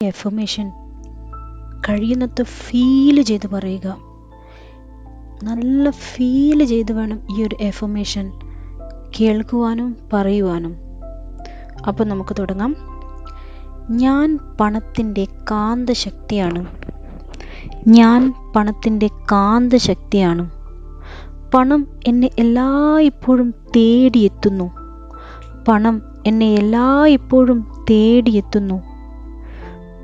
Affirmation കഴിയുന്നത്ര feel ചെയ്ത് പറയുക. നല്ല ഫീൽ ചെയ്ത് വേണം ഈ ഒരു എഫർമേഷൻ കേൾക്കുവാനും പറയുവാനും. അപ്പോൾ നമുക്ക് തുടങ്ങാം. ഞാൻ പണത്തിൻ്റെ കാന്തശക്തിയാണ്. ഞാൻ പണത്തിൻ്റെ കാന്തശക്തിയാണ്. പണം എന്നെ എല്ലായ്പ്പോഴും തേടിയെത്തുന്നു. പണം എന്നെ എല്ലായ്പ്പോഴും തേടിയെത്തുന്നു.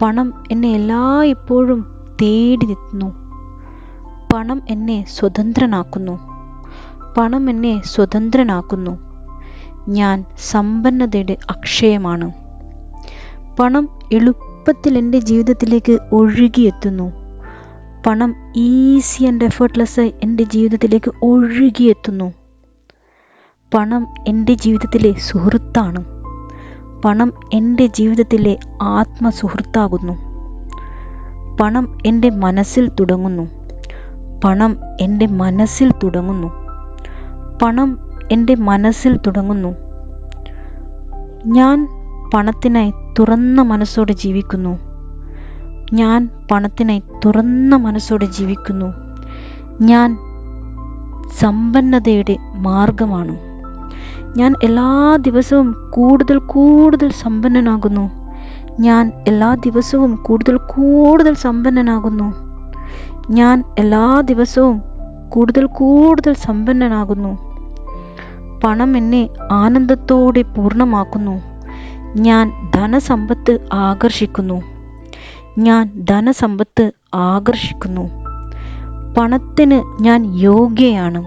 പണം എന്നെ എല്ലായ്പ്പോഴും തേടിയെത്തുന്നു. പണം എന്നെ സ്വതന്ത്രനാക്കുന്നു. പണം എന്നെ സ്വതന്ത്രനാക്കുന്നു. ഞാൻ സമ്പന്നതയുടെ അക്ഷയമാണ്. പണം എളുപ്പത്തിൽ എൻ്റെ ജീവിതത്തിലേക്ക് ഒഴുകിയെത്തുന്നു. പണം ഈസി ആൻഡ് എഫേർട്ട്ലെസ്സായി എൻ്റെ ജീവിതത്തിലേക്ക് ഒഴുകിയെത്തുന്നു. പണം എൻ്റെ ജീവിതത്തിലെ സുഹൃത്താണ്. പണം എൻ്റെ ജീവിതത്തിലെ ആത്മസുഹൃത്താകുന്നു. പണം എൻ്റെ മനസ്സിൽ തുടങ്ങുന്നു. പണം എൻ്റെ മനസ്സിൽ തുടങ്ങുന്നു. പണം എൻ്റെ മനസ്സിൽ തുടങ്ങുന്നു. ഞാൻ പണത്തിനായി തുറന്ന മനസ്സോടെ ജീവിക്കുന്നു. ഞാൻ പണത്തിനായി തുറന്ന മനസ്സോടെ ജീവിക്കുന്നു. ഞാൻ സമ്പന്നതയുടെ മാർഗമാണ്. ഞാൻ എല്ലാ ദിവസവും കൂടുതൽ കൂടുതൽ സമ്പന്നനാകുന്നു. ഞാൻ എല്ലാ ദിവസവും കൂടുതൽ കൂടുതൽ സമ്പന്നനാകുന്നു. ഞാൻ എല്ലാ ദിവസവും കൂടുതൽ കൂടുതൽ സമ്പന്നനാകുന്നു. പണം എന്നെ ആനന്ദത്തോടെ പൂർണ്ണമാക്കുന്നു. ഞാൻ ധനസമ്പത്ത് ആകർഷിക്കുന്നു. ഞാൻ ധനസമ്പത്ത് ആകർഷിക്കുന്നു. പണത്തിന് ഞാൻ യോഗ്യയാണ്.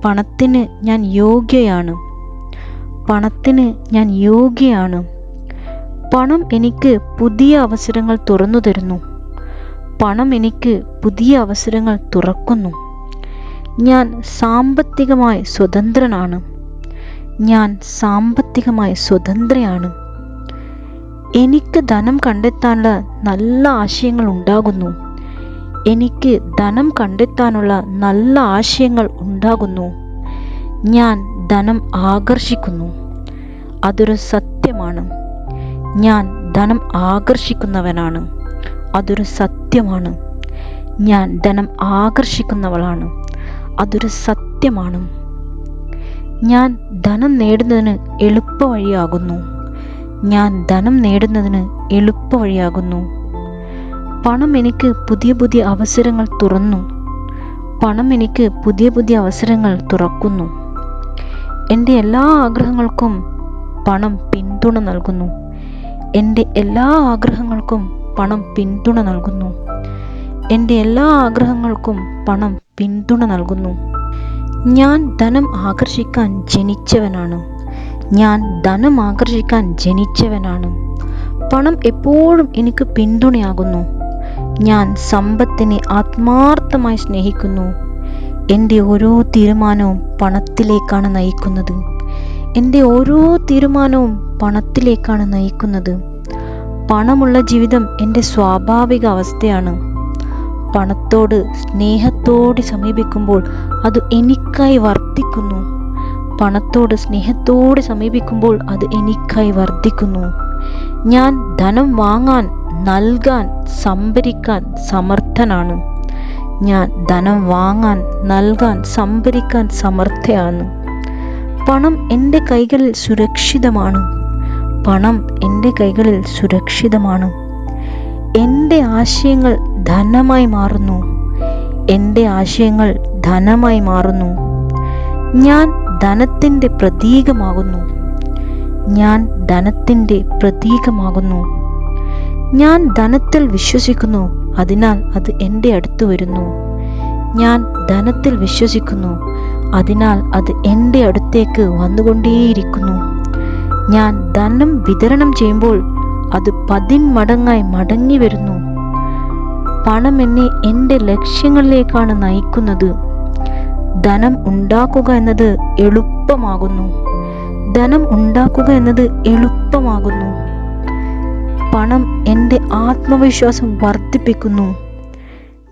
പണത്തിന് ഞാൻ യോഗ്യയാണ്. പണത്തിന് ഞാൻ യോഗ്യയാണ്. പണം എനിക്ക് പുതിയ അവസരങ്ങൾ തുറന്നു തരുന്നു. പണം എനിക്ക് പുതിയ അവസരങ്ങൾ തുറക്കുന്നു. ഞാൻ സാമ്പത്തികമായി സ്വതന്ത്രനാണ്. ഞാൻ സാമ്പത്തികമായി സ്വതന്ത്രയാണ്. എനിക്ക് ധനം കണ്ടെത്താനുള്ള നല്ല ആശയങ്ങൾ ഉണ്ടാകുന്നു. എനിക്ക് ധനം കണ്ടെത്താനുള്ള നല്ല ആശയങ്ങൾ ഉണ്ടാകുന്നു. ഞാൻ ധനം ആകർഷിക്കുന്നു. അതൊരു സത്യമാണ്. ഞാൻ ധനം ആകർഷിക്കുന്നവനാണ്. അതൊരു സത്യമാണ്. ഞാൻ ധനം ആകർഷിക്കുന്നവളാണ്. അതൊരു സത്യമാണ്. ഞാൻ ധനം നേടുന്നതിന് എളുപ്പവഴിയാകുന്നു. ഞാൻ ധനം നേടുന്നതിന് എളുപ്പവഴിയാകുന്നു. പണം എനിക്ക് പുതിയ പുതിയ അവസരങ്ങൾ തുറന്നു. പണം എനിക്ക് പുതിയ പുതിയ അവസരങ്ങൾ തുറക്കുന്നു. എൻ്റെ എല്ലാ ആഗ്രഹങ്ങൾക്കും പണം പിന്തുണ നൽകുന്നു. എൻ്റെ എല്ലാ ആഗ്രഹങ്ങൾക്കും പണം പിന്തുണ നൽകുന്നു. എൻ്റെ എല്ലാ ആഗ്രഹങ്ങൾക്കും പണം പിന്തുണ നൽകുന്നു. ഞാൻ ധനം ആകർഷിക്കാൻ ജനിച്ചവനാണ്. ഞാൻ ധനം ആകർഷിക്കാൻ ജനിച്ചവനാണ്. പണം എപ്പോഴും എനിക്ക് പിന്തുണയാകുന്നു. ഞാൻ സമ്പത്തിനെ ആത്മാർത്ഥമായി സ്നേഹിക്കുന്നു. എൻ്റെ ഓരോ തീരുമാനവും പണത്തിലേക്കാണ് നയിക്കുന്നത്. എൻ്റെ ഓരോ തീരുമാനവും പണത്തിലേക്കാണ് നയിക്കുന്നത്. പണമുള്ള ജീവിതം എൻ്റെ സ്വാഭാവിക അവസ്ഥയാണ്. പണത്തോട് സ്നേഹത്തോടെ സമീപിക്കുമ്പോൾ അത് എനിക്കായി വർദ്ധിക്കുന്നു. പണത്തോട് സ്നേഹത്തോടെ സമീപിക്കുമ്പോൾ അത് എനിക്കായി വർദ്ധിക്കുന്നു. ഞാൻ ധനം വാങ്ങാൻ, നൽകാൻ, സംഭരിക്കാൻ സമർത്ഥനാണ്. ഞാൻ ധനം വാങ്ങാൻ, നൽകാൻ, സംഭരിക്കാൻ സമർത്ഥയാണ്. പണം എൻ്റെ കൈകളിൽ സുരക്ഷിതമാണ്. പണം എൻ്റെ കൈകളിൽ സുരക്ഷിതമാണ്. എൻ്റെ ആശയങ്ങൾ ധനമായി മാറുന്നു. എൻ്റെ ആശയങ്ങൾ ധനമായി മാറുന്നു. ഞാൻ ധനത്തിൻ്റെ പ്രതീകമാകുന്നു. ഞാൻ ധനത്തിൻ്റെ പ്രതീകമാകുന്നു. ഞാൻ ധനത്തിൽ വിശ്വസിക്കുന്നു. അതിനാൽ അത് എൻ്റെ അടുത്ത് വരുന്നു. ഞാൻ ധനത്തിൽ വിശ്വസിക്കുന്നു. അതിനാൽ അത് എൻ്റെ അടുത്തേക്ക് വന്നുകൊണ്ടേയിരിക്കുന്നു. ഞാൻ ധനം വിതരണം ചെയ്യുമ്പോൾ അത് 10 മടങ്ങായി മടങ്ങി വരുന്നു. പണം എന്നെ എൻ്റെ ലക്ഷ്യങ്ങളിലേക്കാണ് നയിക്കുന്നത്. ധനം ഉണ്ടാക്കുക എന്നത് എളുപ്പമാകുന്നു. ധനം ഉണ്ടാക്കുക എന്നത് എളുപ്പമാകുന്നു. പണം എൻ്റെ ആത്മവിശ്വാസം വർദ്ധിപ്പിക്കുന്നു.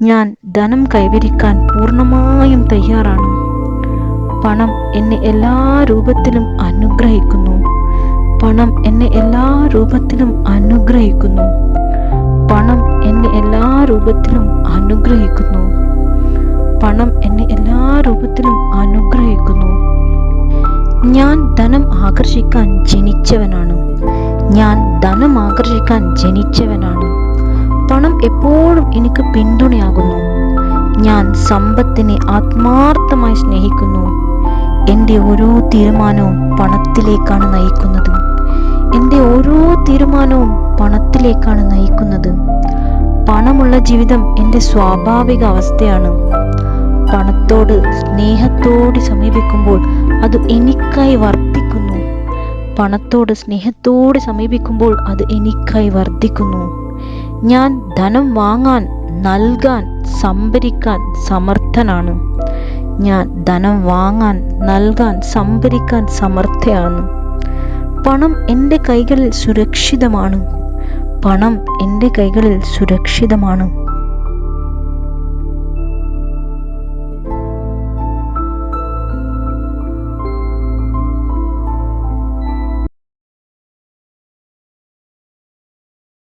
ഞാൻ ധനം കൈവരിക്കാൻ പൂർണ്ണമായും തയ്യാറാണ്. പണം എന്നെ എല്ലാ രൂപത്തിലും അനുഗ്രഹിക്കുന്നു. പണം എന്നെ എല്ലാ രൂപത്തിലും അനുഗ്രഹിക്കുന്നു. രൂപത്തിലും അനുഗ്രഹിക്കുന്നു. പണം എന്നെ എല്ലാ രൂപത്തിലും അനുഗ്രഹിക്കുന്നു. ഞാൻ ധനം ആകർഷിക്കാൻ ജനിച്ചവനാണ്. ഞാൻ ധനം ആകർഷിക്കാൻ ജനിച്ചവനാണ്. പണം എപ്പോഴും എനിക്ക് പിന്തുണയാകുന്നു. ഞാൻ സമ്പത്തിനെ ആത്മാർത്ഥമായി സ്നേഹിക്കുന്നു. എൻ്റെ ഓരോ തീരുമാനവും പണത്തിലേക്കാണ് നയിക്കുന്നത്. എൻ്റെ ഓരോ തീരുമാനവും പണത്തിലേക്കാണ് നയിക്കുന്നത്. പണമുള്ള ജീവിതം എൻ്റെ സ്വാഭാവിക അവസ്ഥയാണ്. പണത്തോട് സ്നേഹത്തോടെ സമീപിക്കുമ്പോൾ അത് എനിക്കായി വർദ്ധിക്കുന്നു. പണത്തോട് സ്നേഹത്തോടെ സമീപിക്കുമ്പോൾ അത് എനിക്കായി വർദ്ധിക്കുന്നു. ഞാൻ ധനം വാങ്ങാൻ, നൽകാൻ, സംഭരിക്കാൻ സമർത്ഥനാണ്. ഞാൻ ധനം വാങ്ങാൻ, നൽകാൻ, സംഭരിക്കാൻ സമർത്ഥയാണ്. പണം എൻ്റെ കൈകളിൽ സുരക്ഷിതമാണ്. പണം എൻ്റെ കൈകളിൽ സുരക്ഷിതമാണ്.